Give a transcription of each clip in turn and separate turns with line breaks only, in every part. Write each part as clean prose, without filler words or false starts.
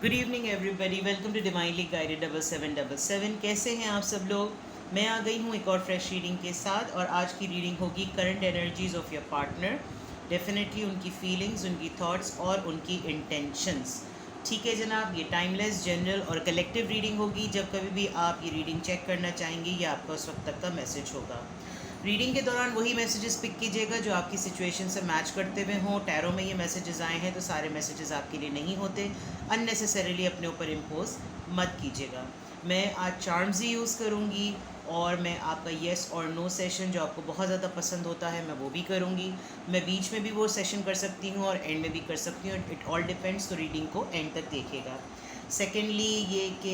Good evening everybody, welcome to divinely guided 7777। कैसे हैं आप सब लोग? मैं आ गई हूँ एक और फ्रेश रीडिंग के साथ, और आज की रीडिंग होगी current energies of your partner. Definitely उनकी फीलिंग्स, उनकी थॉट्स और उनकी इंटेंशंस। ठीक है जनाब, ये टाइमलेस, जनरल और कलेक्टिव रीडिंग होगी। जब कभी भी आप ये रीडिंग चेक करना चाहेंगे, ये आपका उस वक्त तक का मैसेज होगा। रीडिंग के दौरान वही मैसेजेस पिक कीजिएगा जो आपकी सिचुएशन से मैच करते हुए हों। टैरो में ये मैसेजेस आए हैं तो सारे मैसेजेस आपके लिए नहीं होते। अननेसेसरीली अपने ऊपर इम्पोज मत कीजिएगा। मैं आज चार्म्स ही यूज़ करूँगी, और मैं आपका येस और नो सेशन जो आपको बहुत ज़्यादा पसंद होता है, मैं वो भी करूँगी। मैं बीच में भी वो सेशन कर सकती हूँ और एंड में भी कर सकती हूँ। इट ऑल डिपेंड्स, तो रीडिंग को एंड तक देखिएगा। सेकेंडली ये कि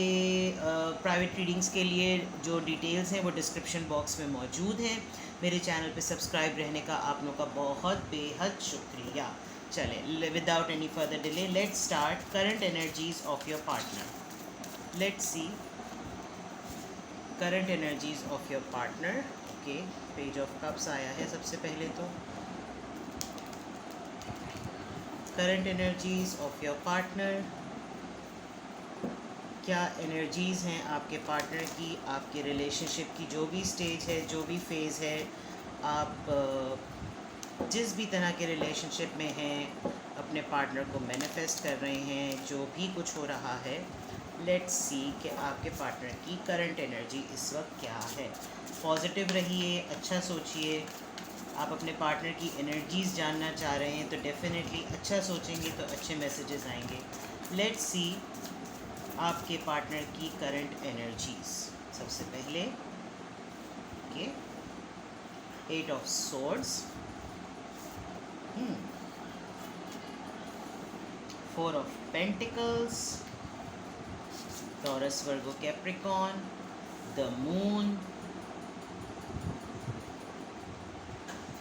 प्राइवेट रीडिंग्स के लिए जो डिटेल्स हैं वो डिस्क्रिप्शन बॉक्स में मौजूद हैं। मेरे चैनल पे सब्सक्राइब रहने का आप लोगों का बहुत बेहद शुक्रिया। चलें, without any further delay let's start current energies of your partner. Let's see current energies of your partner. Okay, page of cups आया है सबसे पहले। तो current energies of your partner, क्या एनर्जीज़ हैं आपके पार्टनर की, आपके रिलेशनशिप की जो भी स्टेज है, जो भी फेज़ है, आप जिस भी तरह के रिलेशनशिप में हैं, अपने पार्टनर को मैनिफेस्ट कर रहे हैं, जो भी कुछ हो रहा है। लेट्स सी कि आपके पार्टनर की करंट एनर्जी इस वक्त क्या है। पॉजिटिव रहिए, अच्छा सोचिए। आप अपने पार्टनर की एनर्जीज़ जानना चाह रहे हैं तो डेफिनेटली अच्छा सोचेंगे तो अच्छे मैसेजेस आएंगे। लेट्स सी आपके पार्टनर की करंट एनर्जीज। सबसे पहले okay, 8 of swords, 4 of pentacles, Taurus Virgo Capricorn, the moon,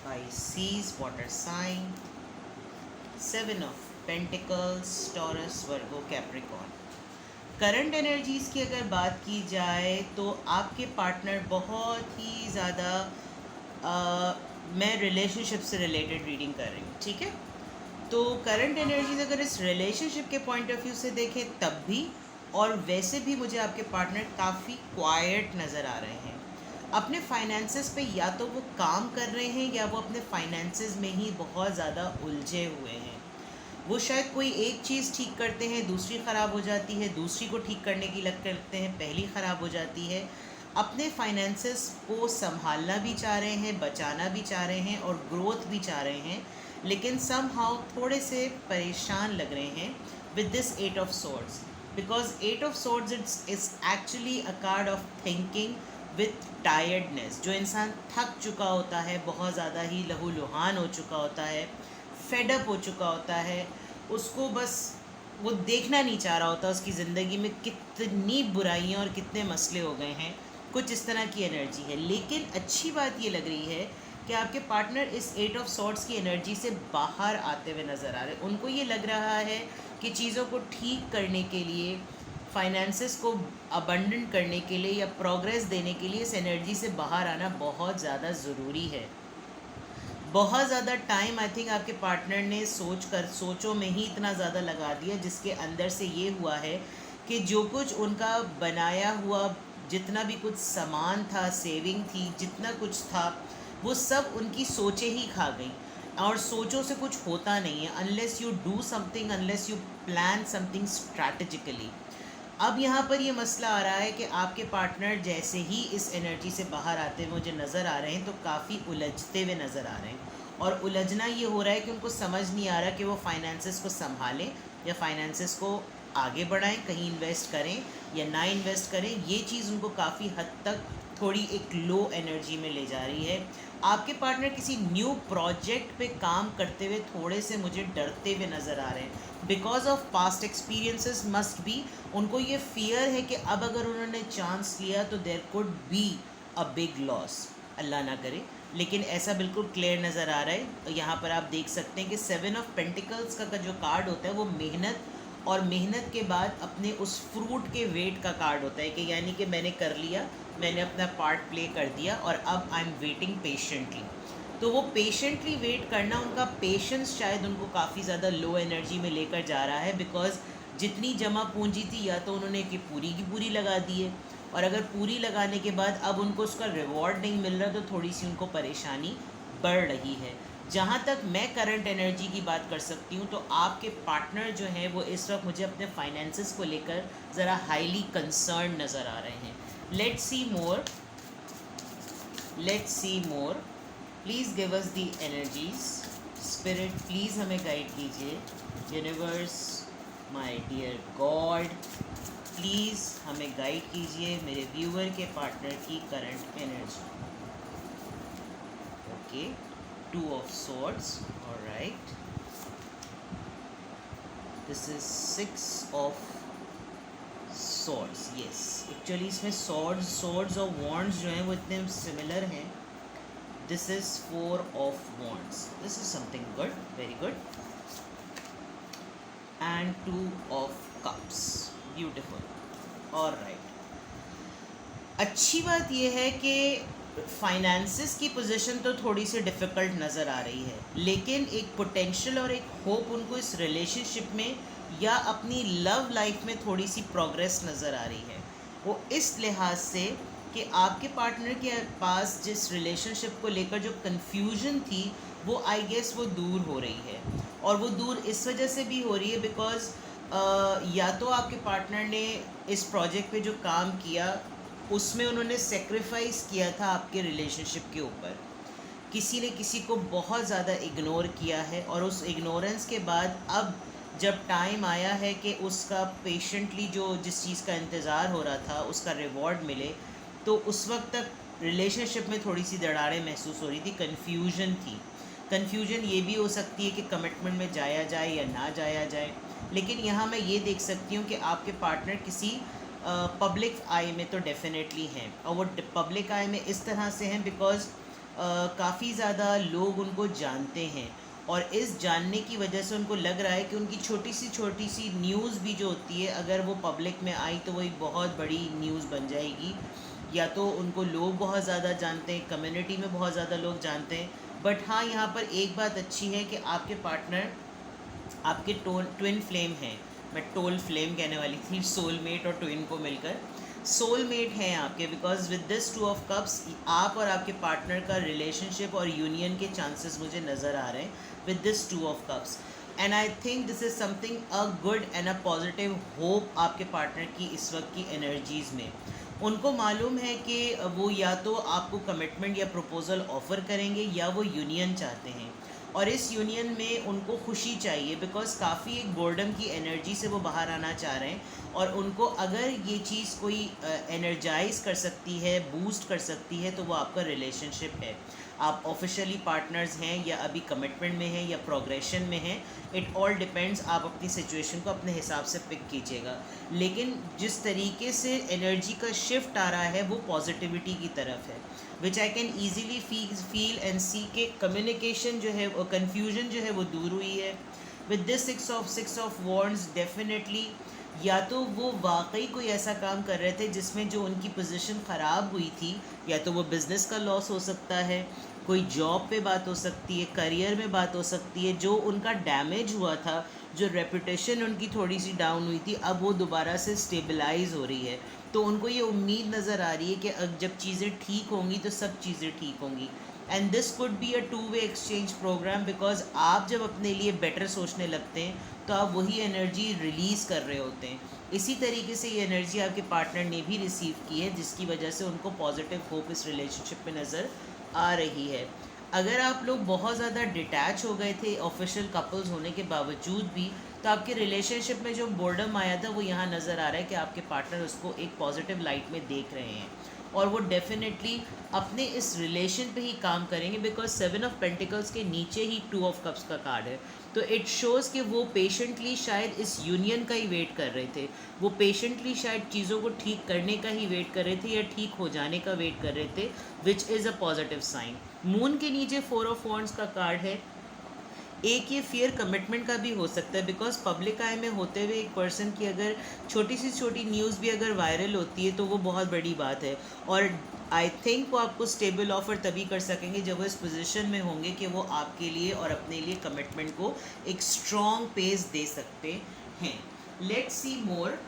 Pisces water sign, 7 of pentacles, Taurus Virgo Capricorn. Current energies की अगर बात की जाए तो आपके पार्टनर बहुत ही ज़्यादा, मैं रिलेशनशिप से रिलेटेड रीडिंग कर रही हूँ, ठीक है। तो करंट एनर्जीज अगर इस रिलेशनशिप के पॉइंट ऑफ व्यू से देखें तब भी, और वैसे भी मुझे आपके पार्टनर काफ़ी क्वाइट नज़र आ रहे हैं। अपने फाइनेंसेस पे या तो वो काम कर रहे हैं या वो अपने फाइनेंसेस में ही बहुत ज़्यादा उलझे हुए हैं। वो शायद कोई एक चीज़ ठीक करते हैं, दूसरी ख़राब हो जाती है, दूसरी को ठीक करने की लग करते हैं, पहली ख़राब हो जाती है। अपने फाइनेंसेस को संभालना भी चाह रहे हैं, बचाना भी चाह रहे हैं और ग्रोथ भी चाह रहे हैं, लेकिन समहाउ थोड़े से परेशान लग रहे हैं with this 8 of swords, because 8 of swords it's actually a card of thinking with tiredness. जो इंसान थक चुका होता है, बहुत ज़्यादा ही लहूलुहान हो चुका होता है, फेडअप हो चुका होता है, उसको बस वो देखना नहीं चाह रहा होता उसकी ज़िंदगी में कितनी बुराइयां और कितने मसले हो गए हैं। कुछ इस तरह की एनर्जी है। लेकिन अच्छी बात ये लग रही है कि आपके पार्टनर इस 8 ऑफ सॉर्ट्स की एनर्जी से बाहर आते हुए नज़र आ रहे हैं। उनको ये लग रहा है कि चीज़ों को ठीक करने के लिए, फाइनेंसेस को अबंडेंट करने के लिए या प्रोग्रेस देने के लिए इस एनर्जी से बाहर आना बहुत ज़्यादा ज़रूरी है। बहुत ज़्यादा टाइम आई थिंक आपके पार्टनर ने सोचों में ही इतना ज़्यादा लगा दिया, जिसके अंदर से ये हुआ है कि जो कुछ उनका बनाया हुआ, जितना भी कुछ सामान था, सेविंग थी, जितना कुछ था, वो सब उनकी सोचें ही खा गई। और सोचों से कुछ होता नहीं है unless you do something, unless you plan something strategically. अब यहाँ पर ये मसला आ रहा है कि आपके पार्टनर जैसे ही इस एनर्जी से बाहर आते हुए मुझे नज़र आ रहे हैं तो काफ़ी उलझते हुए नज़र आ रहे हैं। और उलझना ये हो रहा है कि उनको समझ नहीं आ रहा कि वो फाइनेंसेस को संभालें या फाइनेंसेस को आगे बढ़ाएं, कहीं इन्वेस्ट करें या ना इन्वेस्ट करें। ये चीज़ उनको काफ़ी हद तक थोड़ी एक लो एनर्जी में ले जा रही है। आपके पार्टनर किसी न्यू प्रोजेक्ट पे काम करते हुए थोड़े से मुझे डरते हुए नज़र आ रहे हैं, because of past experiences must be. उनको ये फियर है कि अब अगर उन्होंने चांस लिया तो there could be a big loss, अल्लाह ना करे, लेकिन ऐसा बिल्कुल क्लियर नज़र आ रहा है। यहाँ पर आप देख सकते हैं कि 7 ऑफ पेंटिकल्स का जो कार्ड होता है वो मेहनत, और मेहनत के बाद अपने उस फ्रूट के वेट का कार्ड होता है कि यानी कि मैंने कर लिया, मैंने अपना पार्ट प्ले कर दिया और अब आई एम वेटिंग पेशेंटली। तो वो पेशेंटली वेट करना, उनका पेशेंस शायद उनको काफ़ी ज़्यादा लो एनर्जी में लेकर जा रहा है, बिकॉज जितनी जमा पूंजी थी या तो उन्होंने कि पूरी की पूरी लगा दी है, और अगर पूरी लगाने के बाद अब उनको उसका रिवॉर्ड नहीं मिल रहा तो थोड़ी सी उनको परेशानी बढ़ रही है। जहाँ तक मैं करंट एनर्जी की बात कर सकती हूँ, तो आपके पार्टनर जो हैं वो इस वक्त मुझे अपने फाइनेंसेस को लेकर ज़रा हाईली कंसर्न नज़र आ रहे हैं। Let's see more, let's see more, please give us the energies. Spirit please हमें गाइड कीजिए। Universe, my dear God, please हमें गाइड कीजिए मेरे व्यूअर के पार्टनर की current energy. Okay, 2 of swords, all right, this is 6 of swords, yes, actually इसमें swords और wands जो हैं वो इतने सिमिलर हैं। this is 4 of wands, this is something good, very good, and 2 of cups, beautiful, all right। अच्छी बात यह है कि फाइनेंसिस की पोजीशन तो थोड़ी सी डिफ़िकल्ट नज़र आ रही है, लेकिन एक पोटेंशियल और एक होप उनको इस रिलेशनशिप में या अपनी लव लाइफ में थोड़ी सी प्रोग्रेस नज़र आ रही है। वो इस लिहाज से कि आपके पार्टनर के पास जिस रिलेशनशिप को लेकर जो कन्फ्यूजन थी वो आई गेस वो दूर हो रही है, और वो दूर इस वजह से भी हो रही है बिकॉज़ या तो आपके पार्टनर ने इस प्रोजेक्ट पे जो काम किया उसमें उन्होंने सेक्रीफाइस किया था आपके रिलेशनशिप के ऊपर, किसी ने किसी को बहुत ज़्यादा इग्नोर किया है, और उस इग्नोरेंस के बाद अब जब टाइम आया है कि उसका पेशेंटली जो जिस चीज़ का इंतज़ार हो रहा था उसका रिवॉर्ड मिले, तो उस वक्त तक रिलेशनशिप में थोड़ी सी दरारें महसूस हो रही थी, कन्फ्यूजन थी। कन्फ्यूजन ये भी हो सकती है कि कमिटमेंट में जाया जाए या ना जाया जाए, लेकिन यहाँ मैं ये देख सकती हूँ कि आपके पार्टनर किसी पब्लिक आई में तो डेफिनेटली हैं, और वो पब्लिक आई में इस तरह से हैं बिकॉज़ काफ़ी ज़्यादा लोग उनको जानते हैं, और इस जानने की वजह से उनको लग रहा है कि उनकी छोटी सी न्यूज़ भी जो होती है अगर वो पब्लिक में आई तो वो एक बहुत बड़ी न्यूज़ बन जाएगी। या तो उनको लोग बहुत ज़्यादा जानते हैं, कम्युनिटी में बहुत ज़्यादा लोग जानते हैं, बट हाँ यहाँ पर एक बात अच्छी है कि आपके पार्टनर आपके ट्विन फ्लेम हैं। मैं टोल फ्लेम कहने वाली थी, सोलमेट और ट्विन को मिलकर सोलमेट हैं आपके, because with this 2 of cups आप और आपके पार्टनर का रिलेशनशिप और यूनियन के चांसेस मुझे नज़र आ रहे हैं with this 2 of cups, and I think this is something a good and a positive hope आपके पार्टनर की इस वक्त की एनर्जीज़ में। उनको मालूम है कि वो या तो आपको कमिटमेंट या प्रपोज़ल ऑफ़र करेंगे या वो यूनियन चाहते हैं, और इस यूनियन में उनको खुशी चाहिए बिकॉज़ काफ़ी एक बोर्डम की एनर्जी से वो बाहर आना चाह रहे हैं, और उनको अगर ये चीज़ कोई एनर्जाइज कर सकती है, बूस्ट कर सकती है, तो वो आपका रिलेशनशिप है। आप ऑफिशियली पार्टनर्स हैं या अभी कमिटमेंट में हैं या प्रोग्रेशन में हैं, इट ऑल डिपेंड्स, आप अपनी सिचुएशन को अपने हिसाब से पिक कीजिएगा। लेकिन जिस तरीके से एनर्जी का शिफ्ट आ रहा है वो पॉजिटिविटी की तरफ है, which I can easily feel and see के कम्युनिकेशन जो है, कन्फ्यूजन जो है वो दूर हुई है with this 6 of wands। Definitely या तो वो वाकई कोई ऐसा काम कर रहे थे जिसमें जो उनकी पोजीशन ख़राब हुई थी, या तो वो बिज़नेस का लॉस हो सकता है, कोई जॉब पे बात हो सकती है, करियर में बात हो सकती है, जो उनका डैमेज हुआ था, जो रेपुटेशन उनकी थोड़ी सी डाउन हुई थी, अब वो दोबारा से स्टेबलाइज हो रही है। तो उनको ये उम्मीद नज़र आ रही है कि अब जब चीज़ें ठीक होंगी तो सब चीज़ें ठीक होंगी, and this could be a 2-way exchange program, because आप जब अपने लिए बेटर सोचने लगते हैं तो आप वही एनर्जी रिलीज़ कर रहे होते हैं। इसी तरीके से ये एनर्जी आपके पार्टनर ने भी रिसीव की है, जिसकी वजह से उनको पॉजिटिव होप इस रिलेशनशिप में नज़र आ रही है। अगर आप लोग बहुत ज़्यादा डिटैच हो गए थे ऑफिशियल कपल्स होने के बावजूद भी, तो आपके रिलेशनशिप में जो बोर्डम आया था वो यहाँ नज़र आ रहा है कि आपके पार्टनर उसको एक पॉजिटिव लाइट में देख रहे हैं, और वो डेफिनेटली अपने इस रिलेशन पे ही काम करेंगे, बिकॉज 7 of Pentacles के नीचे ही 2 of Cups का कार्ड है। तो इट शोज़ कि वो पेशेंटली शायद इस यूनियन का ही वेट कर रहे थे, वो पेशेंटली शायद चीज़ों को ठीक करने का ही वेट कर रहे थे या ठीक हो जाने का वेट कर रहे थे, which is a positive sign. Moon के नीचे 4 of Wands का कार्ड है। एक ये फियर कमिटमेंट का भी हो सकता है, बिकॉज पब्लिक आई में होते हुए एक पर्सन की अगर छोटी सी छोटी न्यूज़ भी अगर वायरल होती है तो वो बहुत बड़ी बात है, और आई थिंक वो आपको स्टेबल ऑफर तभी कर सकेंगे जब वो इस पोजीशन में होंगे कि वो आपके लिए और अपने लिए कमिटमेंट को एक स्ट्रॉन्ग पेस दे सकते हैं। लेट्स सी मोर,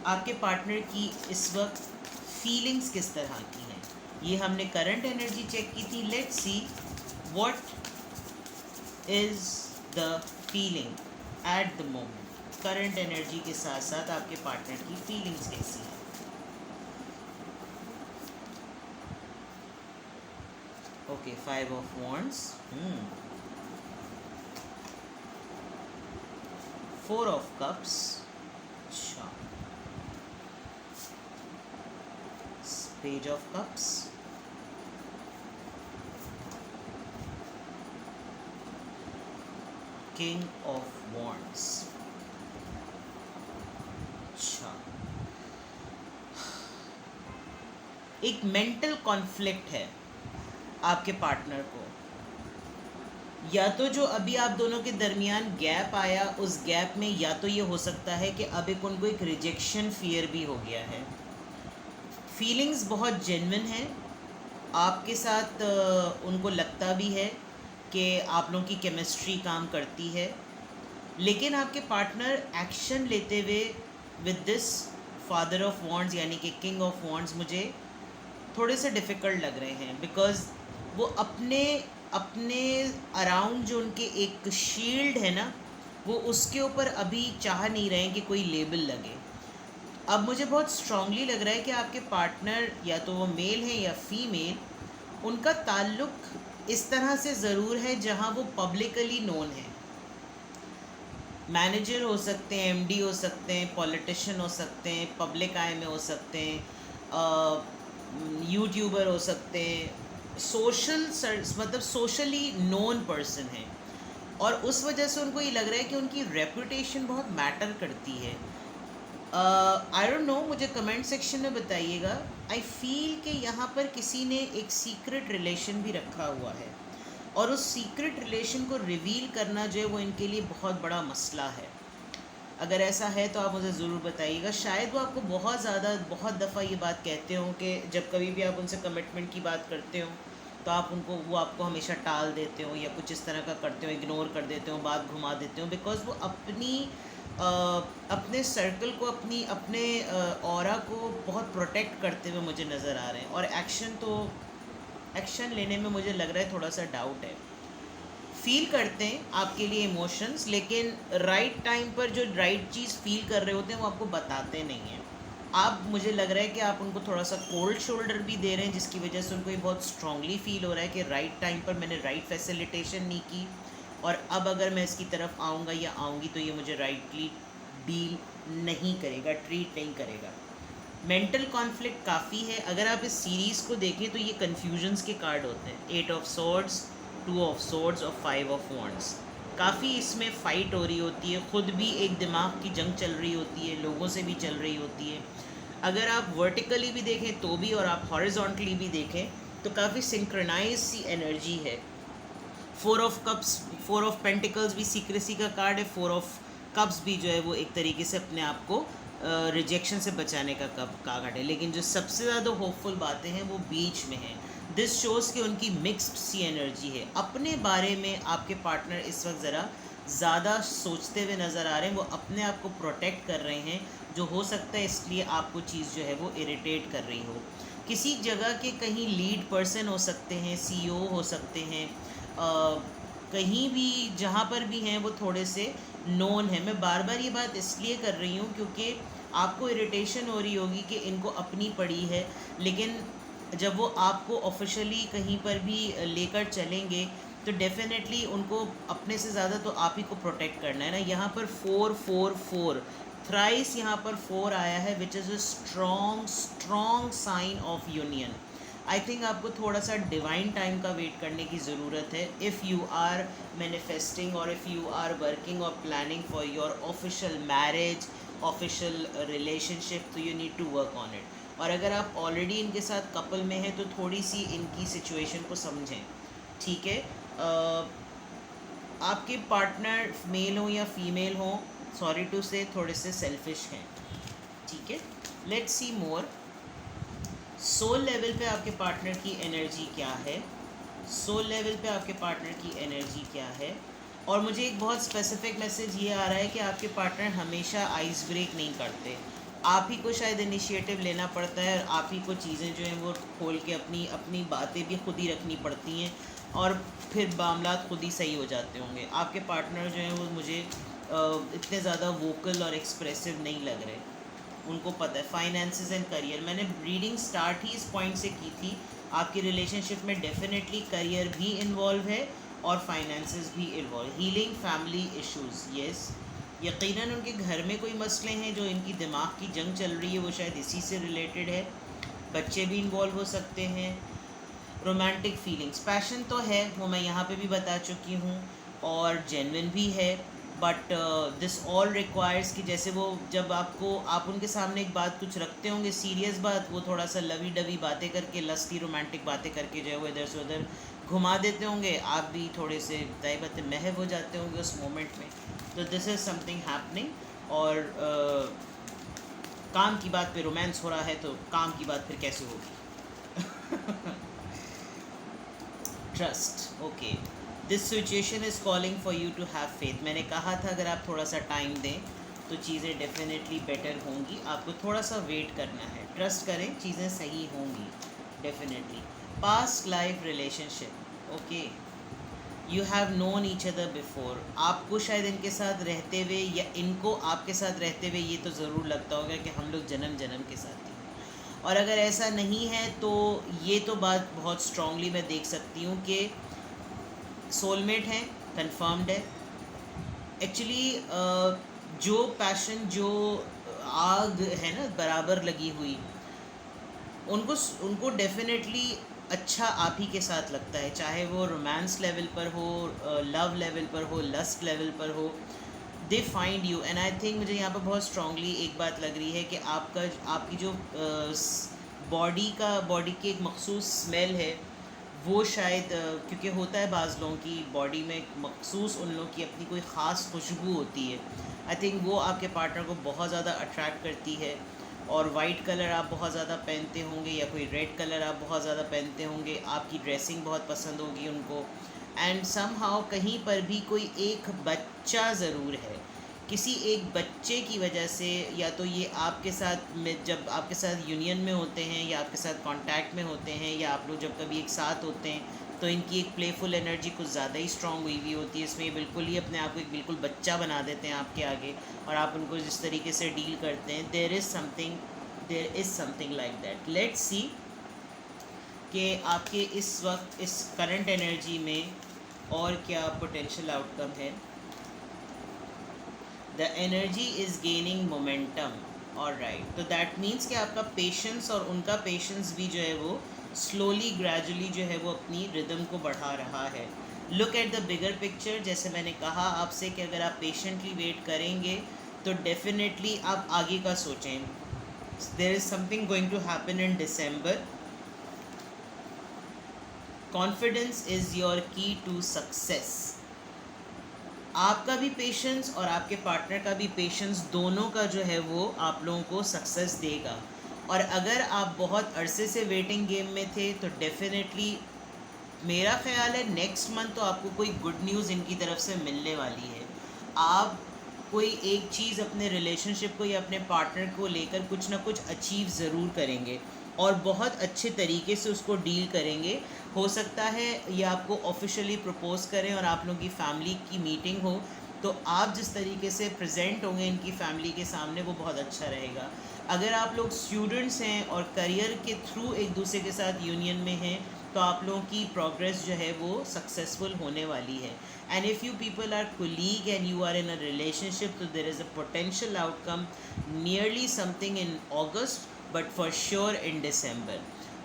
आपके पार्टनर की इस वक्त फीलिंग्स किस तरह की हैं। ये हमने करंट एनर्जी चेक की थी। Let's see what is the feeling at the moment. Current energy के साथ साथ आपके पार्टनर की फीलिंग्स कैसी हैं। Okay, 5 of wands, 4 of cups, अच्छा, page of cups, king of wands, अच्छा। एक मेंटल कॉन्फ्लिक्ट है आपके पार्टनर को, या तो जो अभी आप दोनों के दरमियान गैप आया, उस गैप में या तो ये हो सकता है कि अब एक उनको एक रिजेक्शन फियर भी हो गया है। फीलिंग्स बहुत जेन्युइन है आपके साथ, उनको लगता भी है कि आप लोगों की केमिस्ट्री काम करती है, लेकिन आपके पार्टनर एक्शन लेते हुए with this father of wands यानी कि किंग ऑफ वॉन्ड्स मुझे थोड़े से डिफ़िकल्ट लग रहे हैं, बिकॉज़ वो अपने अपने अराउंड जो उनके एक शील्ड है ना, वो उसके ऊपर अभी चाह नहीं रहे हैं कि कोई लेबल लगे। अब मुझे बहुत स्ट्रांगली लग रहा है कि आपके पार्टनर या तो वो मेल है या फीमेल, उनका ताल्लुक़ इस तरह से ज़रूर है जहाँ वो पब्लिकली नोन है। मैनेजर हो सकते हैं, एमडी हो सकते हैं, पॉलिटिशियन हो सकते हैं, पब्लिक आई में हो सकते हैं, यूट्यूबर हो सकते हैं, मतलब सोशली नोन पर्सन है, और उस वजह से उनको ये लग रहा है कि उनकी रेपुटेशन बहुत मैटर करती है। आई डोंट नो, मुझे कमेंट सेक्शन में बताइएगा। आई फील कि यहाँ पर किसी ने एक सीक्रेट रिलेशन भी रखा हुआ है, और उस सीक्रेट रिलेशन को रिवील करना जो है वो इनके लिए बहुत बड़ा मसला है। अगर ऐसा है तो आप मुझे ज़रूर बताइएगा। शायद वो आपको बहुत दफ़ा ये बात कहते हो कि जब कभी भी आप उनसे कमिटमेंट की बात करते हो तो वो आपको हमेशा टाल देते हो या कुछ इस तरह का करते हो, इग्नोर कर देते हो, बात घुमा देते हो, बिकॉज़ वो अपने सर्कल को, अपने ऑरा को बहुत प्रोटेक्ट करते हुए मुझे नज़र आ रहे हैं, और एक्शन लेने में मुझे लग रहा है थोड़ा सा डाउट है। फील करते हैं आपके लिए इमोशंस, लेकिन राइट टाइम पर जो राइट चीज़ फील कर रहे होते हैं वो आपको बताते नहीं हैं। आप, मुझे लग रहा है कि आप उनको थोड़ा सा कोल्ड शोल्डर भी दे रहे हैं, जिसकी वजह से उनको ये बहुत स्ट्रांगली फील हो रहा है कि राइट टाइम पर मैंने राइट फैसिलिटेशन नहीं की, और अब अगर मैं इसकी तरफ आऊँगा या आऊँगी तो ये मुझे राइटली डील नहीं करेगा, ट्रीट नहीं करेगा। मेंटल कॉन्फ्लिक्ट काफ़ी है। अगर आप इस सीरीज़ को देखें तो ये कन्फ्यूजन्स के कार्ड होते हैं, 8 ऑफ सॉर्ड्स, 2 ऑफ सॉर्ड्स और 5 ऑफ वॉन्ड्स। काफ़ी इसमें फ़ाइट हो रही होती है, ख़ुद भी एक दिमाग की जंग चल रही होती है, लोगों से भी चल रही होती है। अगर आप वर्टिकली भी देखें तो भी, और आप हॉरिजॉन्टली भी देखें तो काफ़ी सिंक्रोनाइज सी एनर्जी है। 4 ऑफ कप्स, 4 ऑफ पेंटिकल्स भी सीक्रेसी का कार्ड है, 4 ऑफ कप्स भी जो है वो एक तरीके से अपने आप को रिजेक्शन से बचाने का कार्ड है। लेकिन जो सबसे ज़्यादा होपफुल बातें हैं वो बीच में हैं। दिस शोज़ कि उनकी मिक्स्ड सी एनर्जी है। अपने बारे में आपके पार्टनर इस वक्त ज़रा ज़्यादा सोचते हुए नज़र आ रहे हैं, वो अपने आप को प्रोटेक्ट कर रहे हैं, जो हो सकता है इसलिए आपको चीज़ जो है वो इरिटेट कर रही हो। किसी जगह के कहीं लीड पर्सन हो सकते हैं, सीईओ हो सकते हैं, कहीं भी जहाँ पर भी हैं वो थोड़े से नोन है। मैं बार बार ये बात इसलिए कर रही हूँ क्योंकि आपको इरिटेशन हो रही होगी कि इनको अपनी पड़ी है, लेकिन जब वो आपको ऑफिशियली कहीं पर भी लेकर चलेंगे तो डेफिनेटली उनको अपने से ज़्यादा तो आप ही को प्रोटेक्ट करना है ना। यहाँ पर 4 थ्राइस यहाँ पर 4 आया है, which is a strong sign of union. I think आपको थोड़ा सा डिवाइन टाइम का वेट करने की ज़रूरत है। इफ़ यू आर मैनिफेस्टिंग और इफ़ यू आर वर्किंग और planning for your official marriage, official relationship, तो you need to work on it. और अगर आप ऑलरेडी इनके साथ कपल में हैं तो थोड़ी सी इनकी सिचुएशन को समझें, ठीक है। आपके पार्टनर मेल हो या फीमेल हो, सॉरी टू से थोड़े से सेल्फिश हैं, ठीक है। Let's see more. Soul level पे आपके पार्टनर की एनर्जी क्या है, सोल लेवल पे आपके पार्टनर की एनर्जी क्या है, और मुझे एक बहुत स्पेसिफिक मैसेज ये आ रहा है कि आपके पार्टनर हमेशा आइस ब्रेक नहीं करते, आप ही को शायद इनिशिएटिव लेना पड़ता है और आप ही को चीज़ें जो हैं वो खोल के अपनी अपनी बातें भी खुद ही रखनी पड़ती हैं और फिर मामला खुद ही सही हो जाते होंगे। आपके पार्टनर जो हैं वो मुझे इतने ज़्यादा वोकल और एक्सप्रेसिव नहीं लग रहे। उनको पता है फाइनेंसेस एंड करियर, मैंने रीडिंग स्टार्ट ही इस पॉइंट से की थी। आपकी रिलेशनशिप में डेफिनेटली करियर भी इन्वॉल्व है और फाइनेंसेस भी involve. Healing family issues, yes, यकीनन उनके घर में कोई मसले हैं जो इनकी दिमाग की जंग चल रही है, वो शायद इसी से रिलेटेड है। बच्चे भी इन्वॉल्व हो सकते हैं। रोमांटिक फीलिंग्स, पैशन तो है, वो मैं यहाँ पे भी बता चुकी हूँ, और जेन्युइन भी है। बट दिस ऑल रिक्वायर्स कि जैसे वो जब आप उनके सामने एक बात कुछ रखते होंगे सीरियस बात, वो थोड़ा सा लवी डवी बातें करके, लस्टी रोमांटिक बातें करके जो है वो इधर से उधर घुमा देते होंगे, आप भी थोड़े से तय बातें महव हो जाते होंगे उस मोमेंट में। तो दिस इज़ समथिंग हैपनिंग। और काम की बात पे रोमांस हो रहा है तो काम की बात फिर कैसे होगी? Trust, okay, this situation is calling for you to have faith. मैंने कहा था अगर आप थोड़ा सा टाइम दें तो चीज़ें डेफिनेटली बेटर होंगी, आपको थोड़ा सा वेट करना है, ट्रस्ट करें, चीज़ें सही होंगी definitely. Past life relationship, okay, you have known each other before. आपको शायद इनके साथ रहते हुए या इनको आपके साथ रहते हुए ये तो ज़रूर लगता होगा कि हम लोग जन्म जन्म के साथ हैं, और अगर ऐसा नहीं है तो ये तो बात बहुत स्ट्रांगली मैं देख सकती हूँ कि सोलमेट है, कंफर्म्ड है। एक्चुअली जो पैशन, जो आग है ना बराबर लगी हुई, उनको उनको डेफिनेटली अच्छा आप ही के साथ लगता है, चाहे वो रोमांस लेवल पर हो, लव लेवल पर हो, लस्ट लेवल पर हो, they find you. And I think मुझे यहाँ पर बहुत स्ट्रांगली एक बात लग रही है कि आपकी जो बॉडी की एक मखसूस स्मेल है, वो शायद क्योंकि होता है बाज़ लोगों की बॉडी में मखसूस उन लोगों की अपनी कोई ख़ास खुशबू होती है, आई थिंक वो आपके पार्टनर को बहुत ज़्यादा अट्रैक्ट करती है। और वाइट कलर आप बहुत ज़्यादा पहनते होंगे या कोई रेड कलर आप बहुत ज़्यादा पहनते होंगे, आपकी ड्रेसिंग बहुत पसंद होगी उनको। एंड समहाउ कहीं पर भी कोई एक बच्चा ज़रूर है, किसी एक बच्चे की वजह से, या तो ये आपके साथ में जब आपके साथ यूनियन में होते हैं या आपके साथ कांटेक्ट में होते हैं या आप लोग जब कभी एक साथ होते हैं, तो इनकी एक प्लेफुल एनर्जी कुछ ज़्यादा ही स्ट्रांग हुई हुई होती है। इसमें ये बिल्कुल ही अपने आप को एक बिल्कुल बच्चा बना देते हैं आपके आगे, और आप उनको जिस तरीके से डील करते हैं, there is something like that. Let's see कि आपके इस वक्त इस करंट एनर्जी में और क्या पोटेंशियल आउटकम है। The energy is gaining momentum, alright, तो दैट मीन्स कि आपका पेशेंस और उनका पेशेंस भी जो है वो स्लोली ग्रेजुअली जो है वो अपनी रिदम को बढ़ा रहा है। Look at the bigger picture, जैसे मैंने कहा आपसे कि अगर आप पेशेंटली वेट करेंगे तो डेफिनेटली आप आगे का सोचें। There is something going to happen in December. Confidence is your key to success. आपका भी पेशेंस और आपके पार्टनर का भी पेशेंस, दोनों का जो है वो आप लोगों को सक्सेस देगा। और अगर आप बहुत अरसे से वेटिंग गेम में थे तो डेफिनेटली मेरा ख्याल है नेक्स्ट मंथ तो आपको कोई गुड न्यूज़ इनकी तरफ से मिलने वाली है। आप कोई एक चीज़ अपने रिलेशनशिप को या अपने पार्टनर को लेकर कुछ ना कुछ अचीव ज़रूर करेंगे और बहुत अच्छे तरीके से उसको डील करेंगे। हो सकता है ये आपको ऑफिशियली प्रपोज करें और आप लोगों की फैमिली की मीटिंग हो, तो आप जिस तरीके से प्रेजेंट होंगे इनकी फैमिली के सामने वो बहुत अच्छा रहेगा। अगर आप लोग स्टूडेंट्स हैं और करियर के थ्रू एक दूसरे के साथ यूनियन में हैं, तो आप लोगों की प्रोग्रेस जो है वो सक्सेसफुल होने वाली है। And if you people are colleague and you are in a relationship, तो there is a potential outcome nearly something in August, but for sure in December.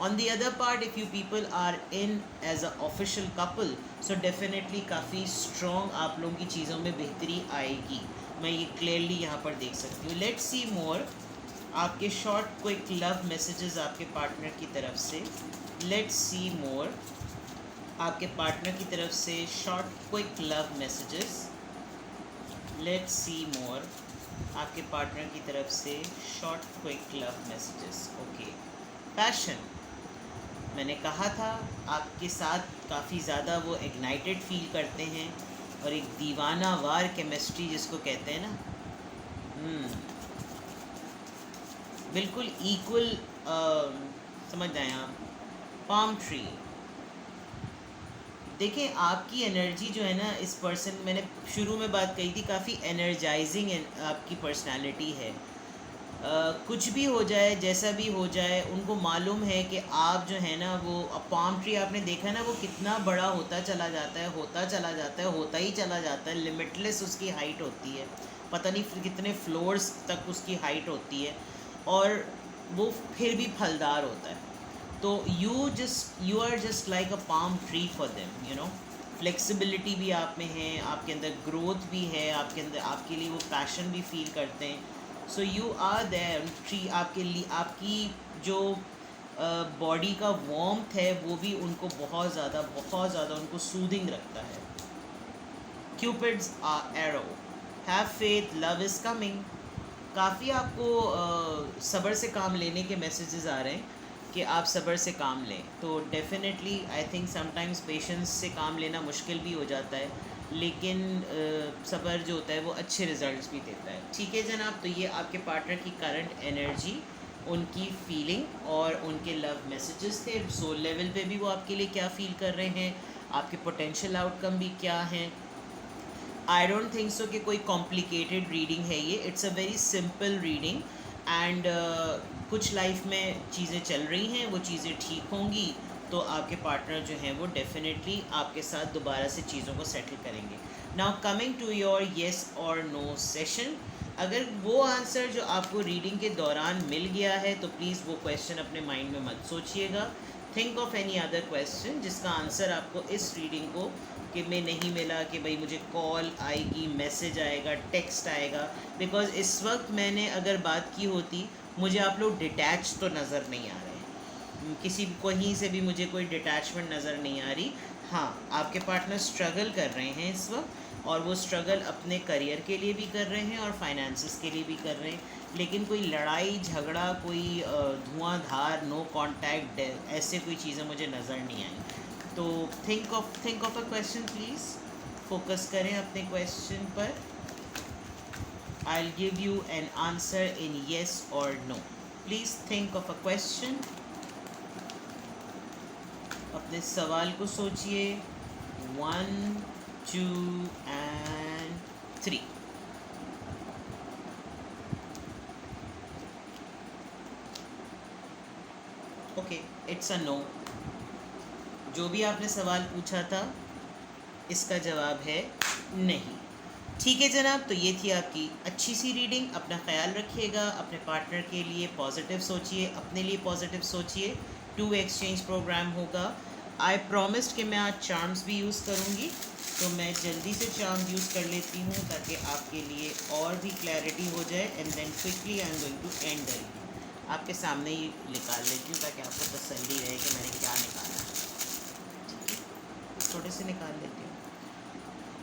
On the other part, if you people are in as a official couple, so definitely काफ़ी strong आप लोगों की चीज़ों में बेहतरी आएगी, मैं ये clearly यहाँ पर देख सकती हूँ। Let's see more आपके short quick love messages आपके partner की तरफ से। Let's see more आपके partner की तरफ से short quick love messages। Let's see more आपके पार्टनर की तरफ से short quick love messages. Okay, passion, मैंने कहा था आपके साथ काफ़ी ज़्यादा वो इग्नाइटेड फील करते हैं, और एक दीवानावार केमिस्ट्री जिसको कहते हैं ना, बिल्कुल इक्वल, समझ जाएं आप। पाम ट्री, देखें आपकी एनर्जी जो है ना, इस पर्सन, मैंने शुरू में बात कही थी, काफ़ी एनर्जाइजिंग आपकी पर्सनालिटी है। कुछ भी हो जाए, जैसा भी हो जाए, उनको मालूम है कि आप जो है ना वो पाम ट्री आपने देखा ना, वो कितना बड़ा होता चला जाता है, होता चला जाता है, होता ही चला जाता है, लिमिटलेस उसकी हाइट होती है, पता नहीं कितने फ्लोर्स तक उसकी हाइट होती है, और वो फिर भी फलदार होता है। तो you are just like a palm tree for them, you know. Flexibility भी आप में है, आपके अंदर ग्रोथ भी है, आपके अंदर, आपके लिए वो पैशन भी फील करते हैं। So you are their tree, आपके लिए आपकी जो बॉडी का वार्मथ है वो भी उनको बहुत ज़्यादा उनको सूदिंग रखता है। Cupids are arrow, have faith, love is coming. काफ़ी आपको सब्र से काम लेने के मैसेजेस आ रहे हैं कि आप सब्र से काम लें। तो definitely I think sometimes patience से काम लेना मुश्किल भी हो जाता है, लेकिन सब्र जो होता है वो अच्छे रिजल्ट्स भी देता है। ठीक है जनाब, तो ये आपके पार्टनर की करंट एनर्जी, उनकी फीलिंग और उनके लव मैसेजेस थे। सोल लेवल पे भी वो आपके लिए क्या फ़ील कर रहे हैं, आपके पोटेंशियल आउटकम भी क्या हैं। आई डोंट थिंक सो कि कोई कॉम्प्लिकेटेड रीडिंग है ये, it's a very simple reading. And कुछ लाइफ में चीज़ें चल रही हैं, वो चीज़ें ठीक होंगी तो आपके पार्टनर जो हैं वो डेफिनेटली आपके साथ दोबारा से चीज़ों को सेटल करेंगे। Now coming to your yes और नो सेशन, अगर वो आंसर जो आपको रीडिंग के दौरान मिल गया है तो प्लीज़ वो क्वेश्चन अपने माइंड में मत सोचिएगा। Think of any other question जिसका आंसर आपको इस रीडिंग को कि में नहीं मिला, कि भाई मुझे कॉल आएगी, मैसेज आएगा, टेक्स्ट आएगा। बिकॉज़ इस वक्त मैंने अगर बात की होती, मुझे आप लोग डिटैच तो नज़र नहीं आ रहे, किसी कहीं से भी मुझे कोई डिटैचमेंट नज़र नहीं आ रही। हाँ, आपके पार्टनर स्ट्रगल कर रहे हैं इस वक्त, और वो स्ट्रगल अपने करियर के लिए भी कर रहे हैं और फाइनेंसिस के लिए भी कर रहे हैं, लेकिन कोई लड़ाई झगड़ा, कोई धुआंधार, नो कांटेक्ट, ऐसे कोई चीज़ें मुझे नज़र नहीं आई। तो think of a question please, focus करें अपने क्वेश्चन पर। I will give you an answer in yes और no. Please think of a question, अपने सवाल को सोचिए। 1 2 and 3। Okay, it's a no. जो भी आपने सवाल पूछा था इसका जवाब है नहीं। ठीक है जनाब, तो ये थी आपकी अच्छी सी रीडिंग। अपना ख्याल रखिएगा, अपने पार्टनर के लिए पॉजिटिव सोचिए, अपने लिए पॉजिटिव सोचिए। 2 एक्सचेंज प्रोग्राम होगा। आई प्रॉमिस्ड कि मैं आज चार्म्स भी यूज़ करूँगी, तो मैं जल्दी से चार्म यूज़ कर लेती हूँ ताकि आपके लिए और भी क्लैरिटी हो जाए। And then quickly I am going to end the reading. आपके सामने ही निकाल लेती हूँ ताकि आपको तसल्ली रहे कि मैंने क्या निकाला। थोड़े से निकाल लेती हूँ।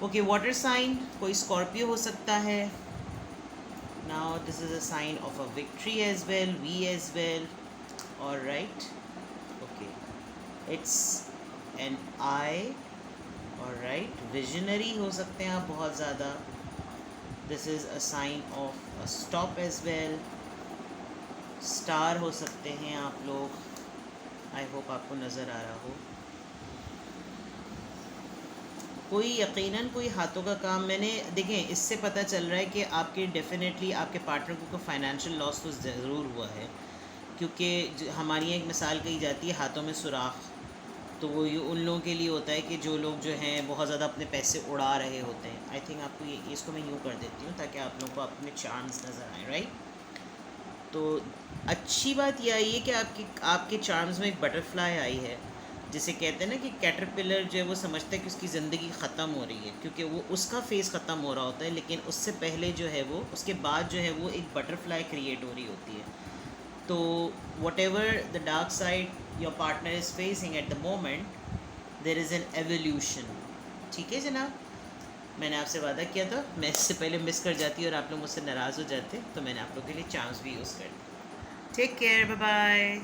ओके, वाटर साइन, कोई स्कॉर्पियो हो सकता है। Now this is a sign of a victory as well, V as well. Alright, okay, it's an eye. Alright, visionary हो सकते हैं आप बहुत ज़्यादा। This is a sign of a stop as well. Star हो सकते हैं आप लोग। आई होप आपको नज़र आ रहा हो। कोई यकीनन कोई हाथों का काम, मैंने देखें इससे पता चल रहा है कि आपके डेफिनेटली आपके पार्टनर को फाइनेंशियल लॉस तो ज़रूर हुआ है, क्योंकि हमारी एक मिसाल कही जाती है हाथों में सुराख। तो वो ये उन लोगों के लिए होता है कि जो लोग जो हैं बहुत ज़्यादा अपने पैसे उड़ा रहे होते हैं। आई थिंक आपको ये इसको मैं यूँ कर देती हूँ ताकि आप लोगों को अपने चार्म्स नज़र आए, राइट। तो अच्छी बात यह आई है कि आपके चार्म्स में एक बटरफ्लाई आई है, जिसे कहते हैं ना कि कैटरपिलर जो है वो समझता है कि उसकी ज़िंदगी ख़त्म हो रही है, क्योंकि वो उसका फेस ख़त्म हो रहा होता है, लेकिन उससे पहले जो है वो, उसके बाद जो है वो एक बटरफ्लाई क्रिएट हो रही होती है। तो whatever the dark side your partner is facing at the moment, there is an evolution. ठीक है जनाब, मैंने आपसे वादा किया था, मैं इससे पहले मिस कर जाती और आप लोग मुझसे नाराज़ हो जाते, तो मैंने आप लोगों के लिए चांस भी यूज़ कर दिया। Take care, bye bye.